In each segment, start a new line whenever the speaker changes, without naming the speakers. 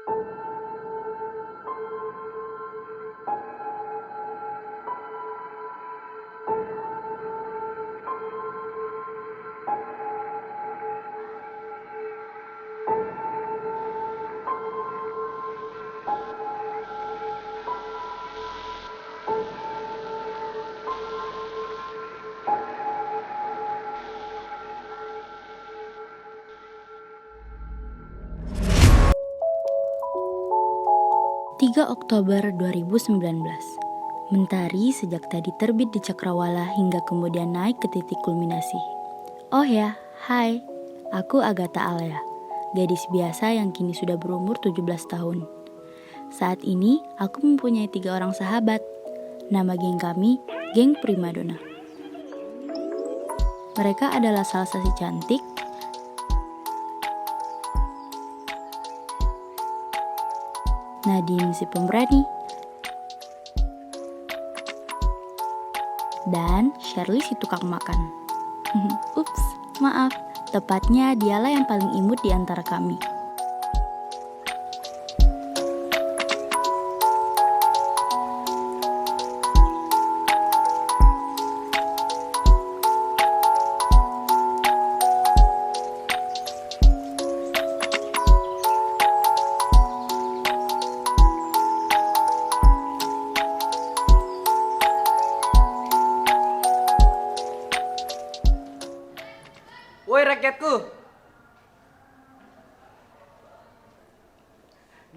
3 Oktober 2019. Mentari sejak tadi terbit di cakrawala hingga kemudian naik ke titik kulminasi. Oh ya, hai. Aku Agatha Alea, gadis biasa yang kini sudah berumur 17 tahun. Saat ini, aku mempunyai 3 orang sahabat. Nama geng kami, Geng Primadona. Mereka adalah Salsa si cantik, Nadine si pemberani, dan Shirley si tukang makan. Ups, maaf. Tepatnya dialah yang paling imut di antara kami.
Woi rakyatku,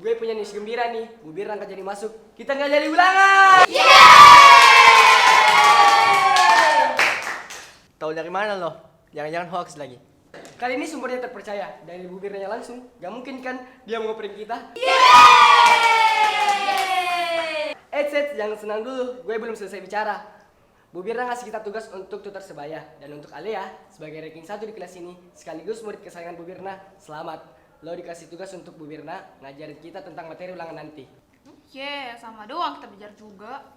gue punya news gembira nih. Bu Birna nggak jadi masuk, kita nggak jadi ulangan. Tahu dari mana lo? Jangan-jangan hoax lagi. Kali ini sumbernya terpercaya dari Bu Birnanya langsung. Gak mungkin kan dia mau ngeprank kita? Jangan senang dulu, gue belum selesai bicara. Bu Birna ngasih kita tugas untuk tutor sebaya. Dan untuk Alea, sebagai ranking 1 di kelas ini, sekaligus murid kesayangan Bu Birna, selamat. Lo dikasih tugas untuk Bu Birna, ngajarin kita tentang materi ulangan nanti.
Sama doang kita belajar juga.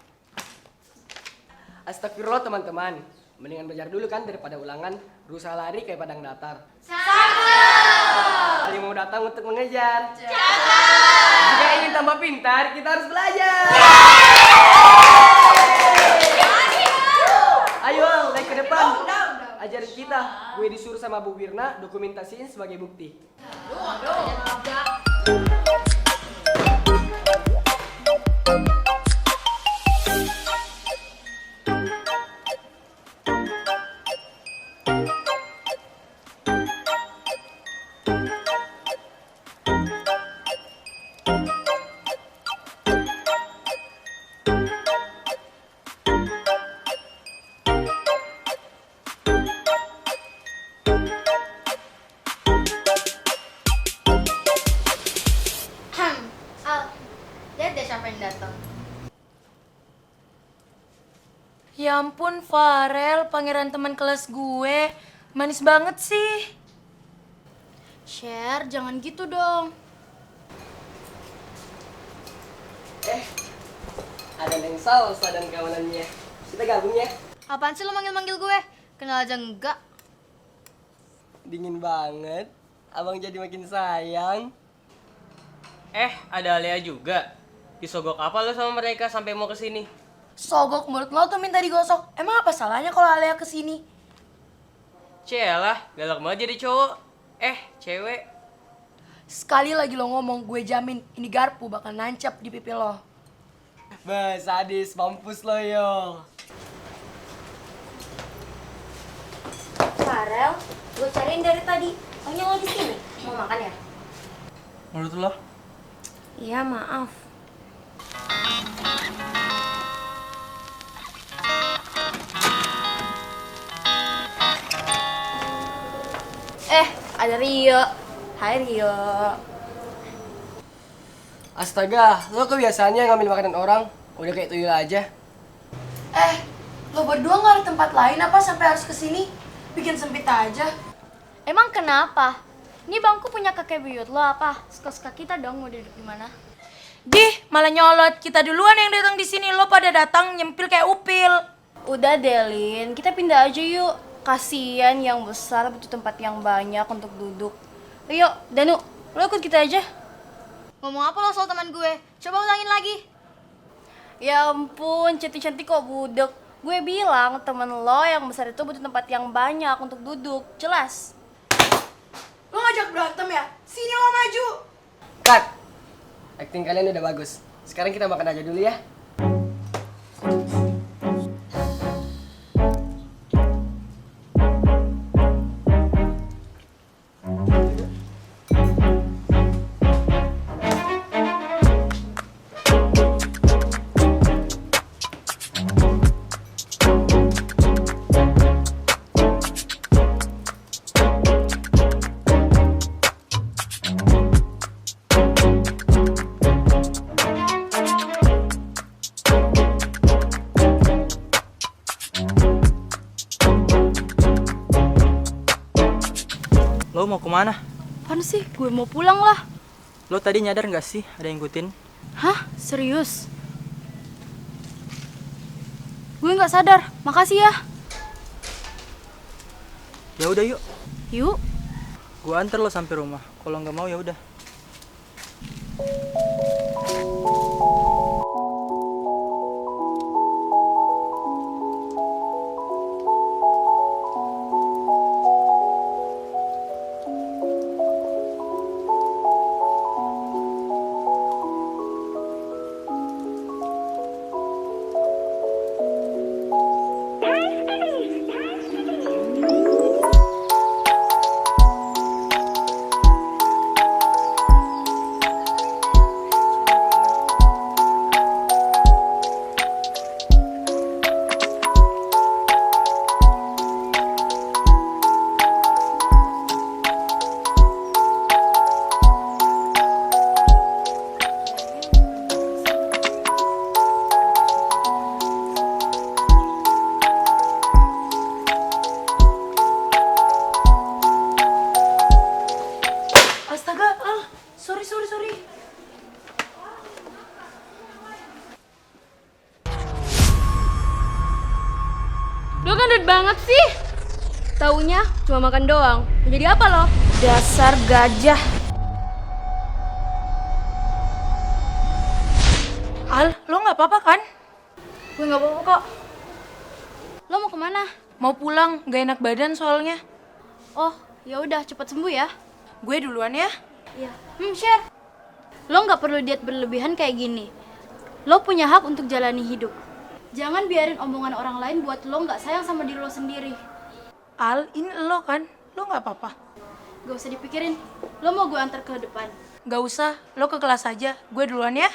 Astagfirullah teman-teman. Mendingan belajar dulu kan daripada ulangan, berusaha lari kayak padang datar. Ada yang mau datang untuk mengejar? Jika ingin tambah pintar, kita harus belajar. Ayo, naik ke depan. Ajarin kita. Gue disuruh sama Bu Birna dokumentasiin sebagai bukti.
Lihat deh siapa yang datang.
Ya ampun, Farel, pangeran teman kelas gue. Manis banget sih.
Share, jangan gitu dong.
Ada Neng Salsa dan kawanannya. Kita gabung ya.
Apaan sih lo manggil-manggil gue? Kenal aja enggak.
Dingin banget. Abang jadi makin sayang.
Ada Alea juga. Disogok apa lo sama mereka sampai mau kesini?
Sogok mulut lo tuh minta digosok. Emang apa salahnya kalau Alea kesini?
Cielah, galak banget jadi cowok. Cewek.
Sekali lagi lo ngomong, gue jamin ini garpu bakal nancap di pipi lo.
Sadis, mampus lo yo.
Farel, gue cariin dari tadi. Taunya lo di sini. Mau makan ya?
Menurut lo?
Iya, maaf.
Ada Rio. Hai Rio.
Astaga, lo kebiasaannya ngambil makanan orang. Udah kayak tuyul aja.
Lo berdua gak ada tempat lain apa sampai harus kesini? Bikin sempit aja.
Emang kenapa? Ini bangku punya kakek buyut lo apa? Suka-suka kita dong mau duduk di mana?
Malah nyolot. Kita duluan yang datang di sini. Lo pada datang nyempil kayak upil.
Udah Delin, kita pindah aja yuk. Kasian yang besar butuh tempat yang banyak untuk duduk. Ayo, Danu, lo ikut kita aja. Ngomong apa lo soal teman gue? Coba ulangin lagi. Ya ampun, cantik-cantik kok budek. Gue bilang temen lo yang besar itu butuh tempat yang banyak untuk duduk. Jelas.
Lo ngajak berantem ya? Sini lo maju.
Cut. Acting kalian udah bagus. Sekarang kita makan aja dulu ya.
Lo mau kemana?
Apaan sih? Gue mau pulang lah.
Lo tadi nyadar nggak sih ada yang ngikutin?
Hah? Serius? Gue nggak sadar. Makasih ya.
Ya udah yuk,
Yuk.
gua antar lo sampai rumah. Kalau nggak mau ya udah.
Astaga, Al. Sorry.
Lo gendut banget sih. Taunya cuma makan doang. Jadi apa lo?
Dasar gajah. Al, lo nggak apa-apa kan?
Gue nggak apa-apa kok. Lo mau kemana?
Mau pulang, gak enak badan soalnya.
Oh, ya udah cepet sembuh ya.
Gue duluan ya.
Iya. Share. Lo nggak perlu diet berlebihan kayak gini. Lo punya hak untuk jalani hidup. Jangan biarin omongan orang lain buat lo nggak sayang sama diri lo sendiri.
Al, ini lo kan? Lo nggak apa-apa.
Gak usah dipikirin. Lo mau gue antar ke depan?
Gak usah, lo ke kelas aja. Gue duluan ya.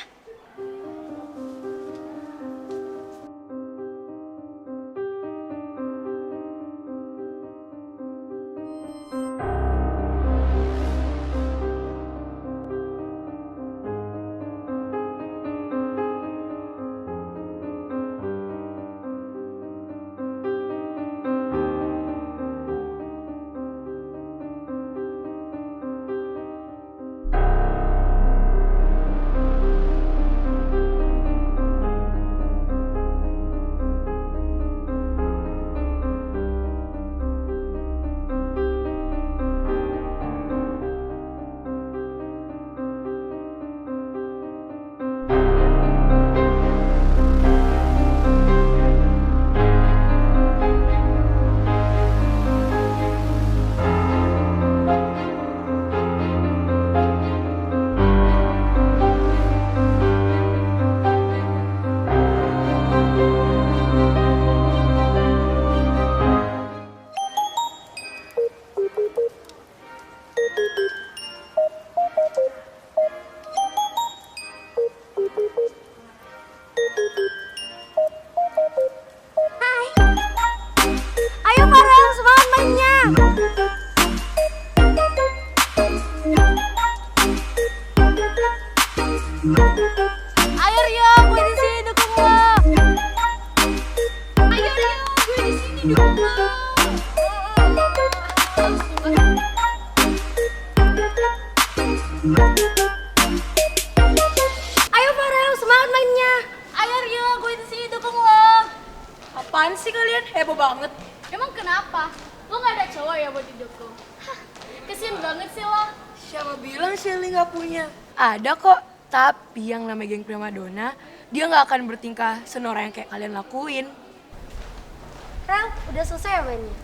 Ayo Farel, semangat mainnya. Ayo Rio, gue di sini dukung lo. Ayo Rio, gue di sini dukung lo. Ayo Farel, semangat mainnya. Ayo Rio, gue di sini dukung lo.
Apaan sih kalian? Heboh banget.
Emang kenapa? Lo gak ada cowok ya buat didukung? Hah, kesian banget sih lo.
Siapa bilang Shelly nggak punya? Ada kok, tapi yang namanya geng primadona, dia nggak akan bertingkah senora yang kayak kalian lakuin.
Rel, udah selesai ya mainnya?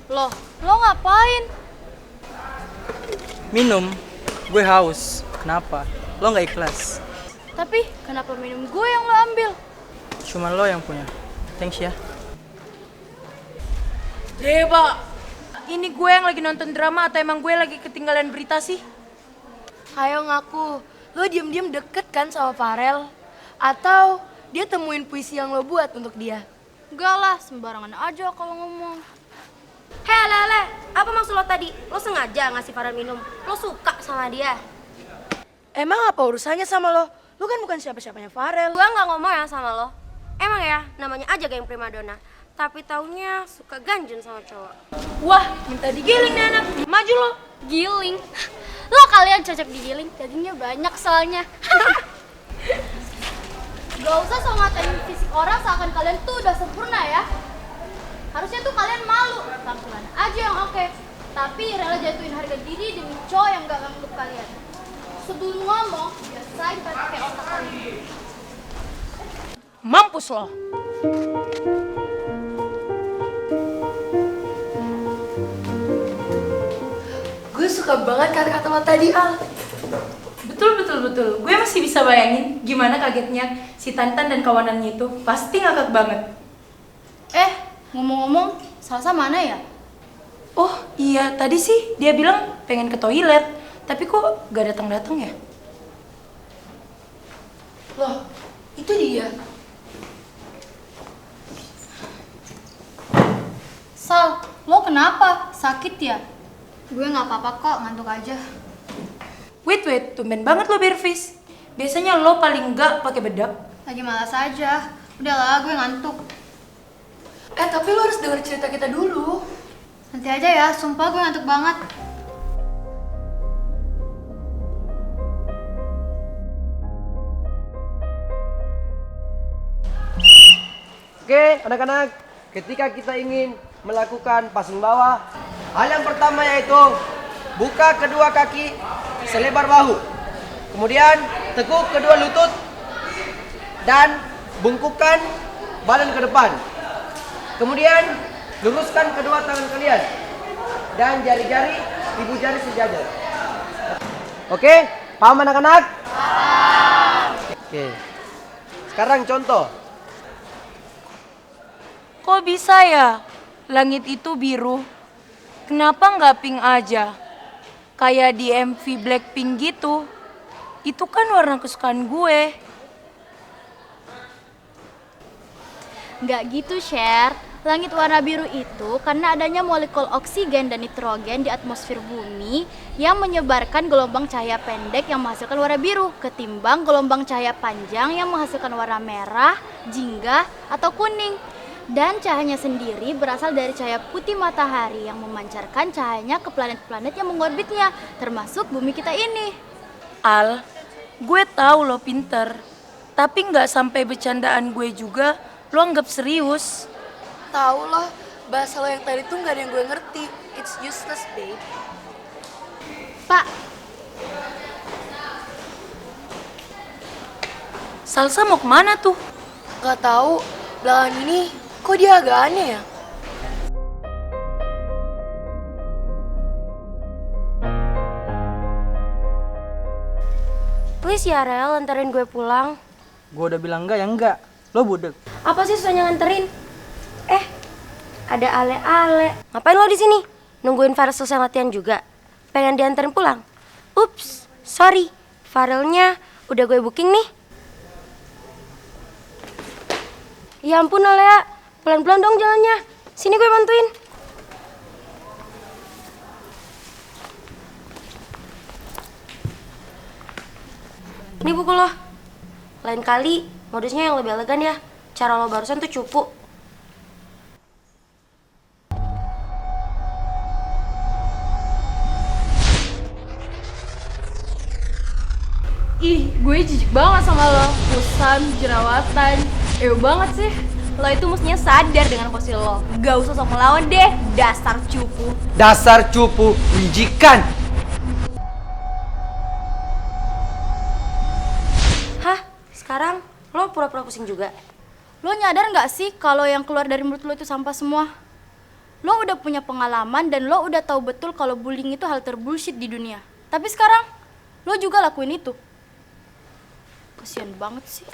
Loh, lo ngapain?
Minum, gue haus. Kenapa? Lo nggak ikhlas.
Tapi kenapa minum gue yang lo ambil?
Cuma lo yang punya. Thanks ya.
Deba, ini gue yang lagi nonton drama atau emang gue lagi ketinggalan berita sih? Ayo ngaku, lo diem-diem deket kan sama Farel? Atau dia temuin puisi yang lo buat untuk dia?
Enggak lah, sembarangan aja kalau ngomong.
Hei, Lele, apa maksud lo tadi? Lo sengaja ngasih Farel minum? Lo suka sama dia?
Emang apa urusannya sama lo? Lo kan bukan siapa-siapanya Farel.
Gua nggak ngomong ya sama lo. Emang ya, namanya aja geng primadona. Tapi taunya suka ganjen sama cowok.
Wah, minta digiling nih anak. Maju lo.
Giling. Lo kalian cocok digiling, dagingnya banyak soalnya. Gak usah so ngatain fisik orang seakan kalian tuh udah sempurna ya. Harusnya tuh kalian malu, tampilan aja yang oke. Tapi rela jatuhin harga diri demi cowok yang gak nganggep kalian. Sebelum ngomong, biasain pakai otak kalian.
Mampus lo. Gue suka banget kata-kata lo tadi, Al. Betul. Gue masih bisa bayangin gimana kagetnya si Tantan dan kawanannya itu. Pasti ngakak banget.
Ngomong-ngomong, Salsa mana ya?
Oh iya, tadi sih dia bilang pengen ke toilet. Tapi kok gak datang-datang ya? Loh, itu dia.
Sal, lo kenapa? Sakit ya? Gue gak apa-apa kok, ngantuk aja.
Wait, tumben banget lo Bervis. Biasanya lo paling gak pakai bedak.
Lagi malas aja. Udahlah, gue ngantuk.
Tapi lo harus denger cerita kita dulu.
Nanti aja ya, sumpah gue ngantuk banget.
Oke, anak-anak, ketika kita ingin melakukan passing bawah, hal yang pertama yaitu buka kedua kaki selebar bahu. Kemudian tekuk kedua lutut dan bungkukkan badan ke depan. Kemudian luruskan kedua tangan kalian dan jari-jari ibu jari sejajar. Oke, paham anak-anak? Paham. Oke. Sekarang contoh.
Kok bisa ya? Langit itu biru. Kenapa nggak pink aja? Kayak di MV Blackpink gitu. Itu kan warna kesukaan gue.
Nggak gitu, Cher. Langit warna biru itu karena adanya molekul oksigen dan nitrogen di atmosfer bumi yang menyebarkan gelombang cahaya pendek yang menghasilkan warna biru ketimbang gelombang cahaya panjang yang menghasilkan warna merah, jingga, atau kuning. Dan cahayanya sendiri berasal dari cahaya putih matahari yang memancarkan cahayanya ke planet-planet yang mengorbitnya, termasuk bumi kita ini.
Al, gue tahu lo pinter. Tapi nggak sampai bercandaan gue juga lo anggap serius. Tahu loh, bahasa lo yang tadi tuh nggak ada yang gue ngerti. It's useless, babe.
Pak,
Salsa mau kemana tuh? Gak tahu. Belakangan ini kok dia agak aneh ya?
Please ya Rel, anterin gue pulang.
Gue udah bilang enggak ya enggak. Lo budek.
Apa sih susahnya nganterin? Ada Ale-ale. Ngapain lo di sini? Nungguin Farel selesai latihan juga? Pengen dianterin pulang? Ups, sorry. Farelnya udah gue booking nih. Ya ampun Alea, pelan-pelan dong jalannya. Sini gue bantuin. Ini buku lo. Lain kali modusnya yang lebih elegan ya. Cara lo barusan tuh cupu.
ih, gue jijik banget sama lo. Kusan, jerawatan, banget sih.
Lo itu mestinya sadar dengan posisi lo. Gak usah sok melawan deh, dasar cupu.
Dasar cupu, menjijikan.
Hah? Sekarang lo pura-pura pusing juga?
Lo nyadar nggak sih kalau yang keluar dari mulut lo itu sampah semua? Lo udah punya pengalaman dan lo udah tahu betul kalau bullying itu hal terbullshit di dunia. Tapi sekarang lo juga lakuin itu. Kasian banget sih.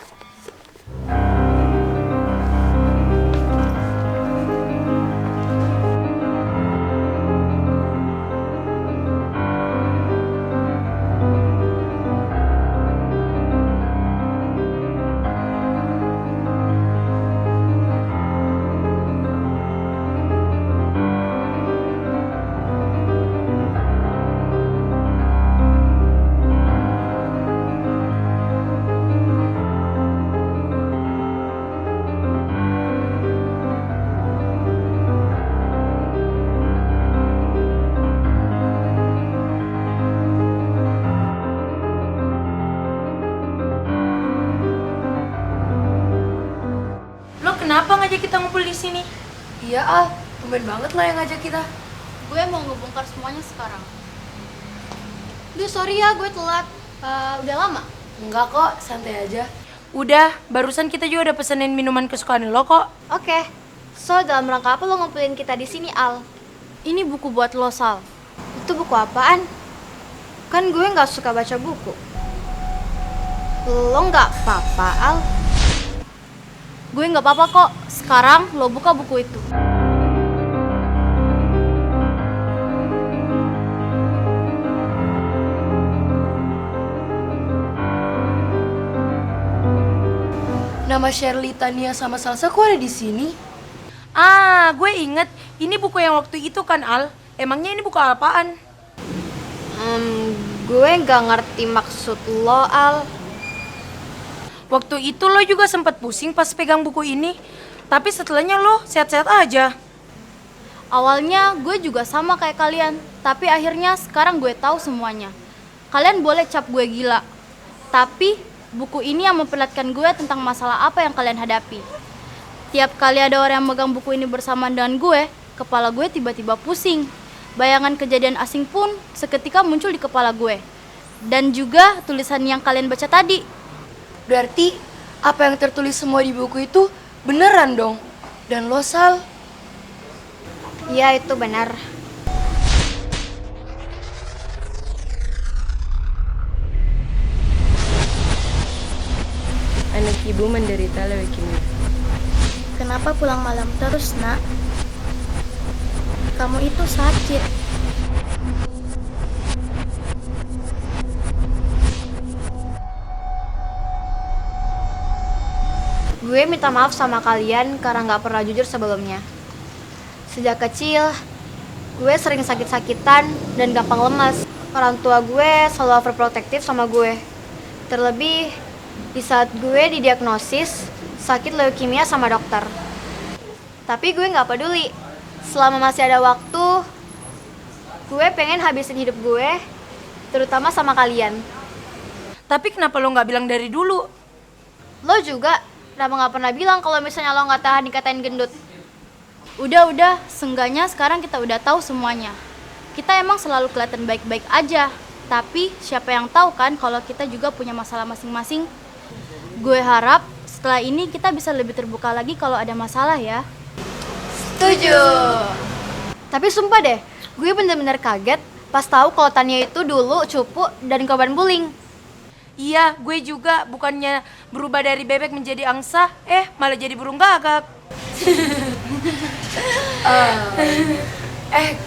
Lo kenapa ngajak kita ngumpul di sini?
Iya Al, tumben banget lo yang ngajak kita.
Gue mau ngebongkar semuanya sekarang. Duh sorry ya gue telat. Udah lama?
Enggak kok, santai aja.
Udah, barusan kita juga udah pesenin minuman kesukaan lo kok.
Oke, so dalam rangka apa lo ngumpulin kita di sini, Al?
Ini buku buat lo, Sal.
Itu buku apaan? Kan gue nggak suka baca buku. Lo nggak apa-apa, Al?
Gue nggak apa-apa kok. Sekarang lo buka buku itu.
Nama Shirley, Tania, sama Salsa kok ada di sini? Ah, gue inget. Ini buku yang waktu itu kan, Al? Emangnya ini buku apaan?
Gue nggak ngerti maksud lo, Al.
Waktu itu lo juga sempat pusing pas pegang buku ini. Tapi setelahnya lo sehat-sehat aja.
Awalnya gue juga sama kayak kalian, tapi akhirnya sekarang gue tahu semuanya. Kalian boleh cap gue gila, tapi buku ini yang memperlihatkan gue tentang masalah apa yang kalian hadapi. Tiap kali ada orang yang megang buku ini bersamaan dengan gue, kepala gue tiba-tiba pusing. Bayangan kejadian asing pun seketika muncul di kepala gue. Dan juga tulisan yang kalian baca tadi.
Berarti apa yang tertulis semua di buku itu beneran dong? Dan lo, Sal?
Iya, itu benar.
Anak ibu menderita leukemia.
Kenapa pulang malam terus, Nak? Kamu itu sakit.
Gue minta maaf sama kalian karena nggak pernah jujur sebelumnya. Sejak kecil, gue sering sakit-sakitan dan gampang lemas. Orang tua gue selalu overprotective sama gue. Terlebih, di saat gue didiagnosis sakit leukemia sama dokter. Tapi gue nggak peduli. Selama masih ada waktu, gue pengen habisin hidup gue, terutama sama kalian.
Tapi kenapa lo nggak bilang dari dulu?
Lo juga, kenapa nggak pernah bilang kalau misalnya lo nggak tahan dikatain gendut?
Udah, seenggaknya sekarang kita udah tahu semuanya. Kita emang selalu kelihatan baik-baik aja, tapi siapa yang tahu kan kalau kita juga punya masalah masing-masing. Gue harap setelah ini kita bisa lebih terbuka lagi kalau ada masalah ya.
Setuju. Tapi sumpah deh, gue bener-bener kaget pas tahu kalau Tania itu dulu cupu dan korban bullying.
Iya, gue juga bukannya berubah dari bebek menjadi angsa, malah jadi burung gagak.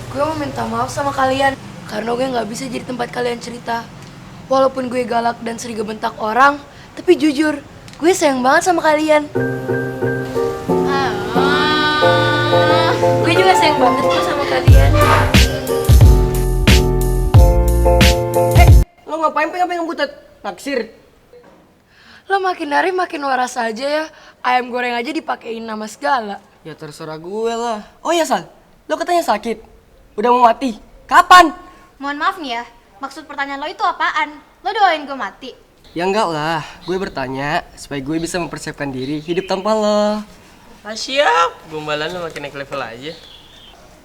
Gue mau minta maaf sama kalian karena gue nggak bisa jadi tempat kalian cerita. Walaupun gue galak dan sering gebentak orang, tapi jujur, gue sayang banget sama kalian. Gue juga sayang banget kok sama kalian.
Lo ngapain pegang-pegang butet? Naksir.
Lo makin hari makin waras aja ya. Ayam goreng aja dipakein nama segala.
Ya terserah gue lah. Oh ya Sal, lo katanya sakit. Udah mau mati. Kapan?
Mohon maaf nih ya, maksud pertanyaan lo itu apaan? Lo doain gue mati?
Ya enggak lah, gue bertanya supaya gue bisa mempersiapkan diri hidup tanpa lo.
Ah siap, gombalan lu makin naik level aja.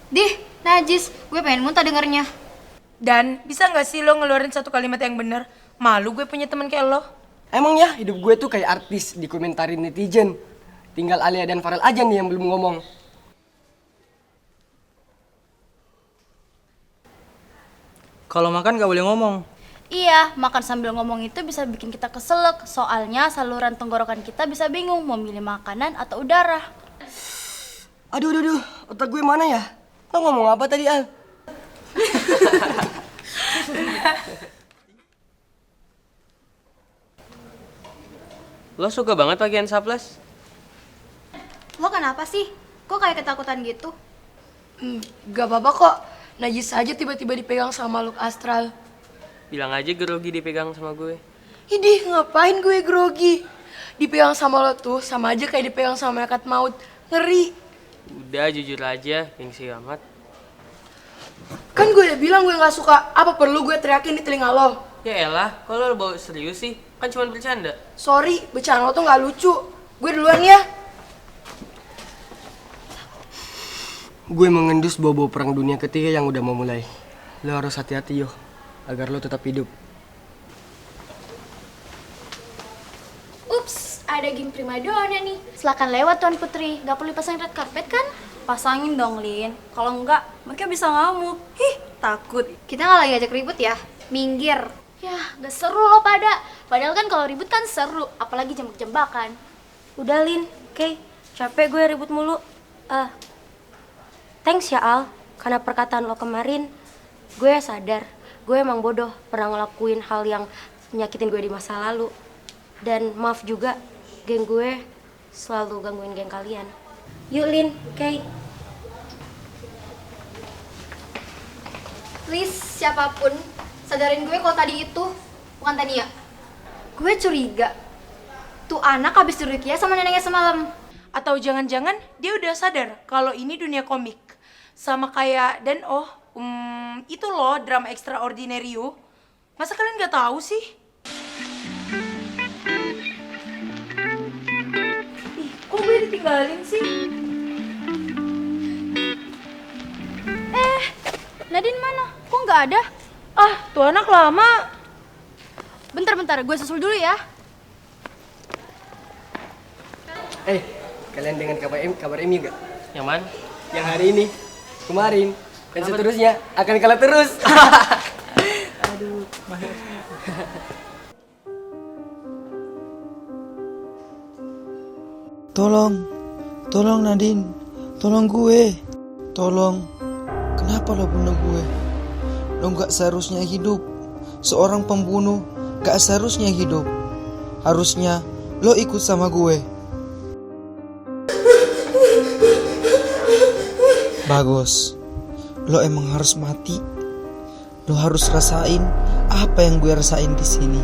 Dih, najis. Gue pengen muntah dengernya.
Dan bisa nggak sih lo ngeluarin satu kalimat yang bener? Malu gue punya teman kayak lo.
Emang ya hidup gue tuh kayak artis dikomentarin netizen. Tinggal Alia dan Farel aja nih yang belum ngomong.
Kalau makan gak boleh ngomong.
Iya, makan sambil ngomong itu bisa bikin kita keselak. Soalnya saluran tenggorokan kita bisa bingung mau milih makanan atau udara.
Aduh, otak gue mana ya? Lo ngomong apa tadi, Al?
Lo suka banget pakaian saplas?
Lo kenapa sih? Kok kayak ketakutan gitu?
Gak apa-apa kok. Najis aja tiba-tiba dipegang sama makhluk astral.
Bilang aja grogi dipegang sama gue.
Idih, ngapain gue grogi? Dipegang sama lo tuh sama aja kayak dipegang sama malaikat maut. Ngeri.
Udah jujur aja, gengsi amat.
Kan gue udah bilang gue gak suka. Apa perlu gue teriakin di telinga lo?
Ya elah, kalau lo bawa serius sih, kan cuma bercanda.
Sorry, bercanda lo tuh gak lucu. Gue duluan ya.
Gue mengendus bau-bau perang dunia ketiga yang udah mau mulai. Lo harus hati-hati yo, agar lo tetap hidup.
Ups, ada geng primadona nih. Silakan lewat Tuan Putri. Gak perlu pasang red carpet kan?
Pasangin dong, Lin. Kalau enggak, mereka bisa ngamuk. Takut.
Kita nggak lagi ajak ribut ya. Minggir.
Yah, gak seru loh pada. Padahal kan kalau ribut kan seru, apalagi jembak-jembakan.
Udah Lin, Kay, capek gue ribut mulu. Thanks ya Al, karena perkataan lo kemarin, gue sadar gue emang bodoh pernah ngelakuin hal yang nyakitin gue di masa lalu. Dan maaf juga, geng gue selalu gangguin geng kalian. Yuk Lin, Kay.
Please, siapapun, sadarin gue kalau tadi itu bukan Tania. Gue curiga. Tuh anak habis dirukiah sama neneknya semalam.
Atau jangan-jangan dia udah sadar kalau ini dunia komik. Sama kayak itu loh drama Extraordinary You. Masa kalian gak tahu sih? Ih, kok gue ditinggalin sih?
Nadine mana? Kok nggak ada?
Ah, tuh anak lama.
Bentar, gue susul dulu ya.
Kalian dengan kabar Emi nggak?
Yang mana?
Yang hari ini, kemarin, dan seterusnya akan kalah terus.
Tolong Nadine, tolong gue, tolong. Kenapa lo bunuh gue? Lo gak seharusnya hidup. Seorang pembunuh gak seharusnya hidup. Harusnya lo ikut sama gue. Bagus, lo emang harus mati. Lo harus rasain apa yang gue rasain di sini.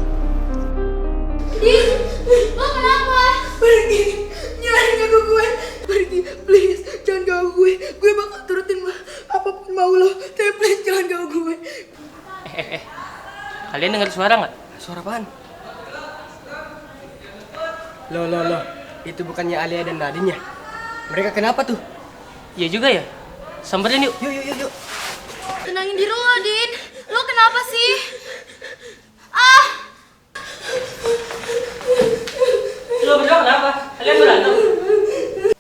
Lo kenapa?
Pergi, nyalahin aku gue. Pergi, please, jangan ganggu gue. Gue bakal turutin apapun mau lo. Tapi please jangan ganggu gue.
Kalian dengar suara nggak?
Suara apaan? Loh, itu bukannya Alia dan Nadine ya? Mereka kenapa tuh?
Iya juga ya. Samperin yuk.
Yuk.
Tenangin diri lo, Din. Lo kenapa sih?
Lo berdua kenapa? Kalian berantem?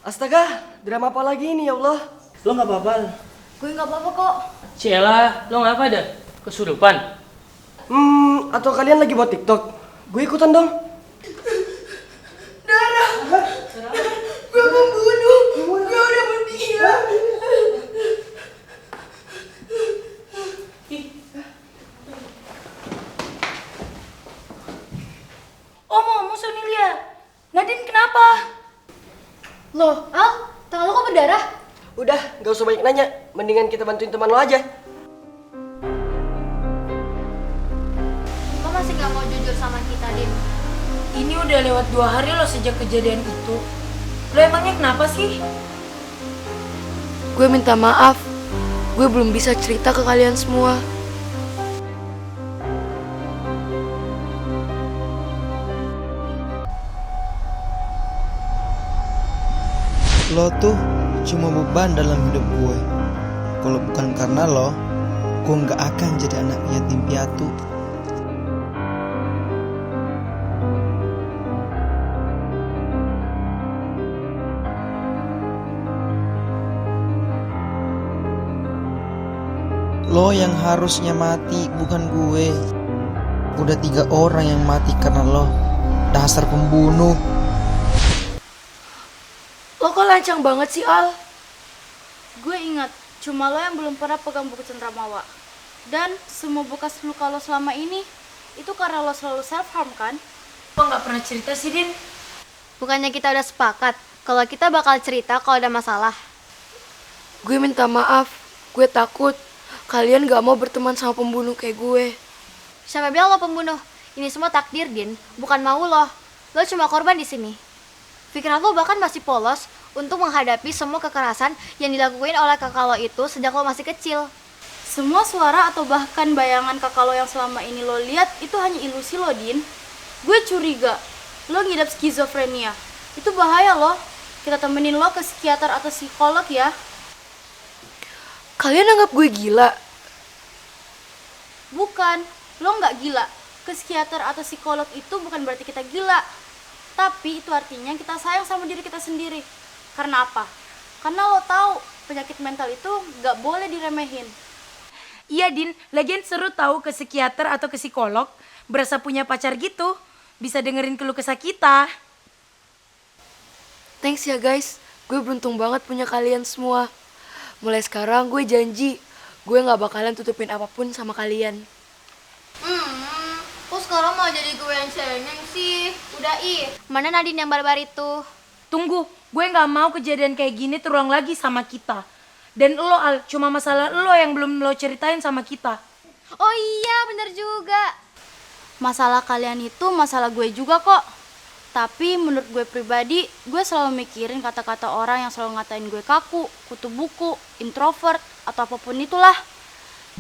Astaga, drama apa lagi ini ya Allah?
Lo gak apa-apa?
Gue nggak apa-apa kok.
Ciela, lo ngapa dah? Kesurupan?
Atau kalian lagi buat TikTok? Gue ikutan dong.
Darah. Gue pembunuh. Gue udah berdia. Omong Sonilia. Nadine kenapa?
Loh, Al, tangan lo kok berdarah?
Udah, gak usah banyak nanya. Mendingan kita bantuin teman lo aja.
Lo masih nggak mau jujur sama kita, Din?
Ini udah lewat 2 hari loh sejak kejadian itu. Lo emangnya kenapa sih? Gue minta maaf. Gue belum bisa cerita ke kalian semua.
Lo tuh cuma beban dalam hidup gue. Kalau bukan karena lo, gue gak akan jadi anak yatim piatu. Lo yang harusnya mati, bukan gue. Udah 3 orang yang mati karena lo. Dasar pembunuh.
Lo kok lancang banget sih, Al?
Gue ingat, cuma lo yang belum pernah pegang buku Cenderamata. Dan semua bekas luka lo selama ini, itu karena lo selalu self-harm kan?
Lo gak pernah cerita sih, Din?
Bukannya kita udah sepakat kalau kita bakal cerita kalau ada masalah.
Gue minta maaf. Gue takut kalian gak mau berteman sama pembunuh kayak gue.
Siapa bilang lo pembunuh? Ini semua takdir, Din, bukan mau lo. Lo cuma korban di sini. Pikiran lo bahkan masih polos untuk menghadapi semua kekerasan yang dilakuin oleh kakak lo itu sejak lo masih kecil.
Semua suara atau bahkan bayangan kakak lo yang selama ini lo lihat itu hanya ilusi lo, Din. Gue curiga lo ngidap skizofrenia. Itu bahaya lo. Kita temenin lo ke psikiater atau psikolog ya.
Kalian anggap gue gila?
Bukan, lo nggak gila. Ke psikiater atau psikolog itu bukan berarti kita gila. Tapi itu artinya kita sayang sama diri kita sendiri. Karena apa? Karena lo tahu penyakit mental itu nggak boleh diremehin.
Iya, Din, lagian seru tahu ke psikiater atau ke psikolog, berasa punya pacar gitu, bisa dengerin keluh kesah kita. Thanks ya guys, gue beruntung banget punya kalian semua. Mulai sekarang gue janji, gue gak bakalan tutupin apapun sama kalian.
Kok sekarang mau jadi gue yang cengeng sih? Udah mana Nadine yang barbar itu?
Tunggu, gue gak mau kejadian kayak gini terulang lagi sama kita. Dan lo, Al, cuma masalah lo yang belum lo ceritain sama kita.
Oh iya, bener juga.
Masalah kalian itu masalah gue juga kok. Tapi menurut gue pribadi, gue selalu mikirin kata-kata orang yang selalu ngatain gue kaku, kutu buku, introvert, atau apapun itulah.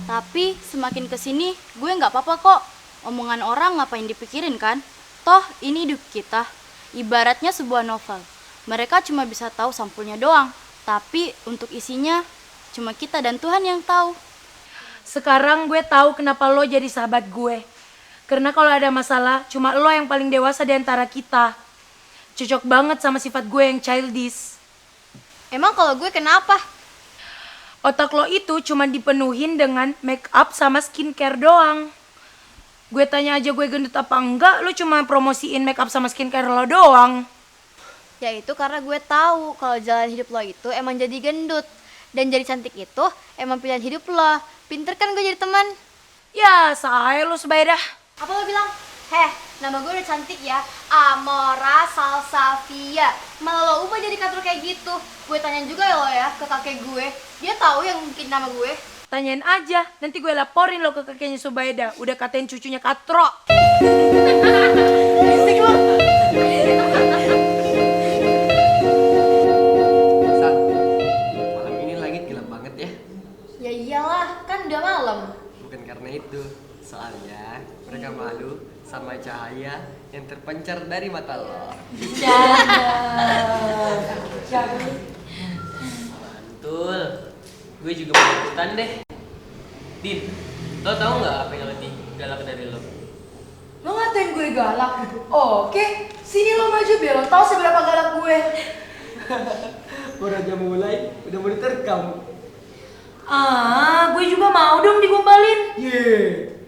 Tapi semakin kesini, gue nggak apa-apa kok. Omongan orang ngapain dipikirin kan? Toh ini hidup kita, ibaratnya sebuah novel. Mereka cuma bisa tahu sampulnya doang. Tapi untuk isinya, cuma kita dan Tuhan yang tahu.
Sekarang gue tahu kenapa lo jadi sahabat gue. Karena kalau ada masalah, cuma lo yang paling dewasa di antara kita. Cocok banget sama sifat gue yang childish.
Emang kalau gue kenapa?
Otak lo itu cuma dipenuhin dengan make up sama skincare doang. Gue tanya aja gue gendut apa enggak, lo cuma promosiin make up sama skincare lo doang.
Ya itu karena gue tahu kalau jalan hidup lo itu emang jadi gendut. Dan jadi cantik itu emang pilihan hidup lo. Pinter kan gue jadi teman?
Ya, saya lo sebaik dah.
Apa lo bilang? Nama gue udah cantik ya, Amora Salsavia. Malah lo ubah jadi katrol kayak gitu. Gue tanya juga ya lo ya ke kakek gue. Dia tahu yang mungkin nama gue.
Tanyain aja, nanti gue laporin lo ke kakeknya Subaida. Udah katain cucunya katro. Bisik lo.
Sal, malam ini langit gelap banget ya.
Ya iyalah, kan udah malam.
Bukan karena itu, soalnya mereka malu sama cahaya yang terpancar dari mata lo.
Mantul. Gue juga mau ikutan deh. Din, lo tau nggak apa yang lebih galak dari lo?
Lo ngatain gue galak? Oke, sini lo maju biar lo tau seberapa galak gue.
Baru aja mulai, udah mau diterkam.
Gue juga mau dong digombalin.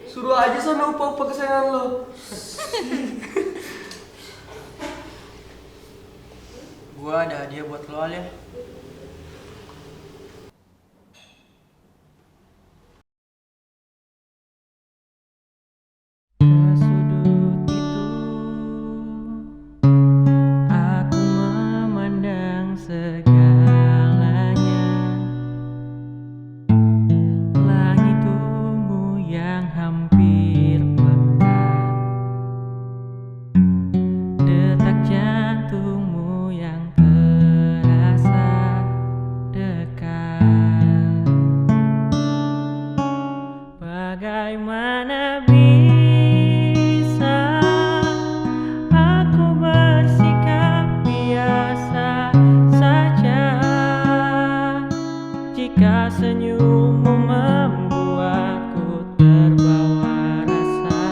Suruh aja sana upa-upa kesayangan lo.
Gua ada hadiah buat lo, Al ya.
Aku memandang segalanya. Langit ungu yang hampir petang, detak jantungmu yang terasa. senyummu membuatku terbawa rasa.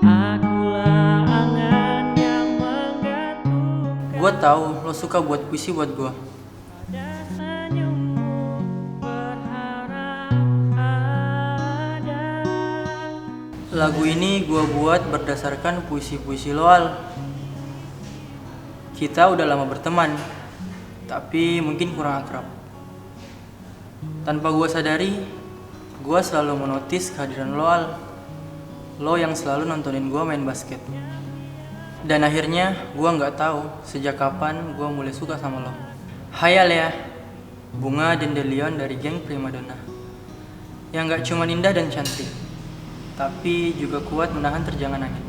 Akulah angan yang menggantung.
Gue tahu lo suka buat puisi buat gue.
Senyummu berharap ada.
Lagu ini gue buat berdasarkan puisi-puisi lo, Al. Kita udah lama berteman, tapi mungkin kurang akrab. Tanpa gue sadari, gue selalu menotis kehadiran lo, Al. Lo yang selalu nontonin gue main basket. Dan akhirnya gue nggak tahu sejak kapan gue mulai suka sama lo. Hai Alea, bunga dandelion dari geng Primadona, yang nggak cuma indah dan cantik, tapi juga kuat menahan terjangan angin.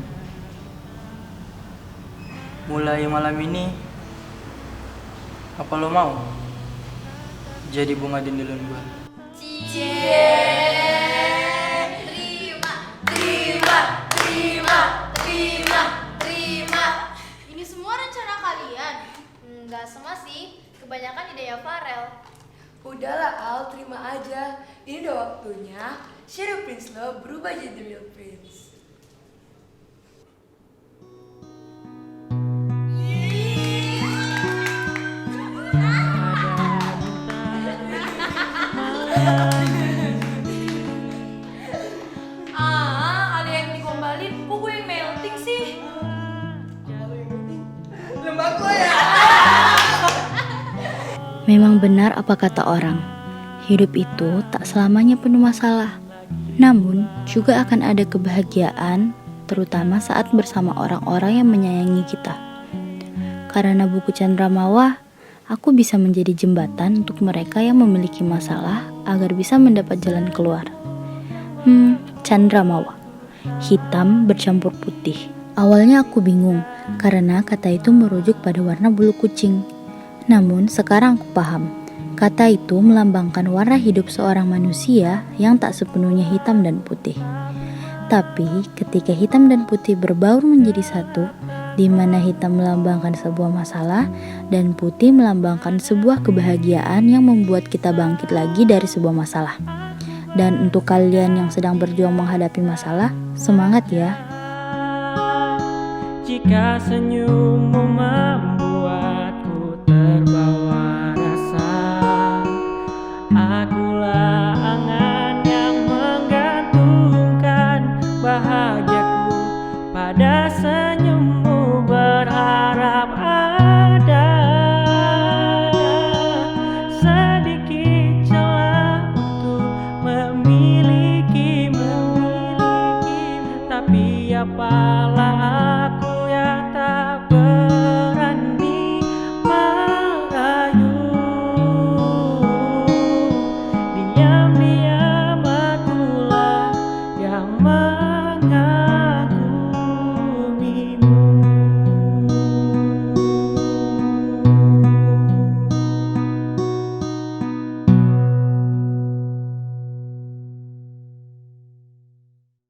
Mulai malam ini, apa lo mau jadi bunga dandelion gue?
Ini semua rencana kalian?
Nggak semua sih, kebanyakan idenya Farel.
Udahlah Al, terima aja. Ini udah waktunya Shadow Prince lo berubah jadi Real Prince. Ada yang digombalin, kok gue yang melting sih?
Lembako ya.
Memang benar apa kata orang, hidup itu tak selamanya penuh masalah. Namun, juga akan ada kebahagiaan, terutama saat bersama orang-orang yang menyayangi kita. Karena buku Chandramawah, aku bisa menjadi jembatan untuk mereka yang memiliki masalah agar bisa mendapat jalan keluar. Chandramawah, hitam bercampur putih. Awalnya aku bingung, karena kata itu merujuk pada warna bulu kucing. Namun sekarang aku paham, kata itu melambangkan warna hidup seorang manusia yang tak sepenuhnya hitam dan putih. Tapi ketika hitam dan putih berbaur menjadi satu, di mana hitam melambangkan sebuah masalah dan putih melambangkan sebuah kebahagiaan yang membuat kita bangkit lagi dari sebuah masalah. Dan untuk kalian yang sedang berjuang menghadapi masalah, semangat ya!
Jika senyummu membuatku terbawa rasa, akulah angan